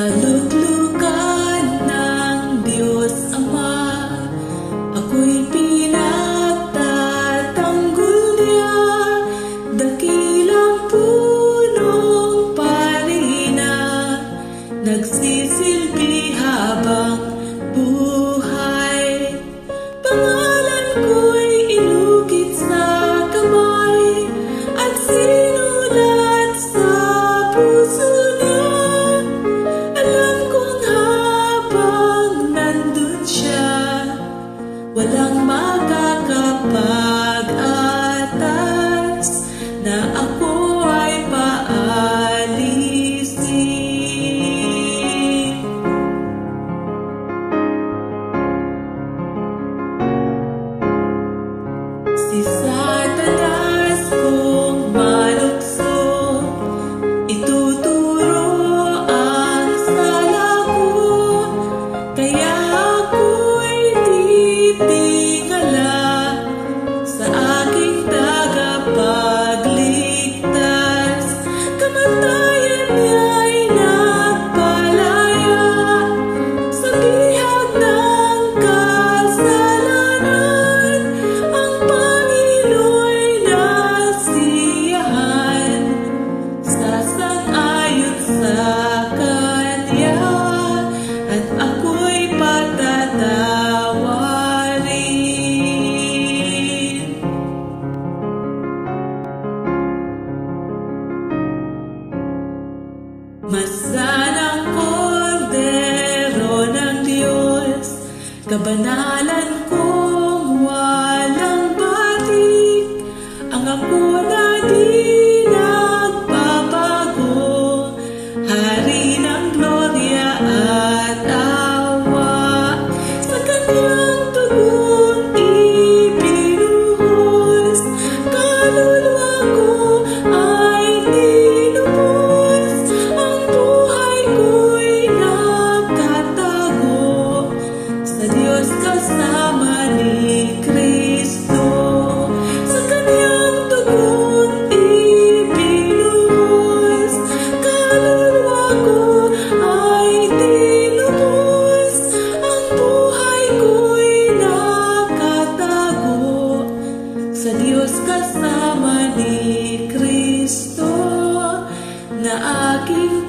luklukan ng Diyos Ama, ako'y pinagtatanggol niya, dakilang punong palina, nagsisilbi habang buhay. Pangalan ko'y inukit sa kamay at sinulat sa puso niya. Alam kong habang nandun siya, walang makakapag-atas na ako ay paalisin. Si Satanas kung malukso, ituturo ang sala ko, kaya ako'y titingala sa aking tagapagligtas. Kamatayan niya'y nagpalaya sa bihag ng kasalanan. Ang Panginoon'y nasiyahan, sasang-ayon sa Kanya, at ako'y patatawarin. Masanang kordero ng Diyos, kabanalan kong walang batik, ang ako na di nagbabago, hari ng gloria at awa. Sa Kanyang dugong ibinuhos, kaluluwa ko ay tinubos. Ang buhay ko'y nakatago sa Diyos kasama ni Kristo. Sa Kanyang dugong ibinuhos, kaluluwa ko ay tinubos. Ang buhay ko'y nakatago sa Diyos kasama ni Kristo, na aking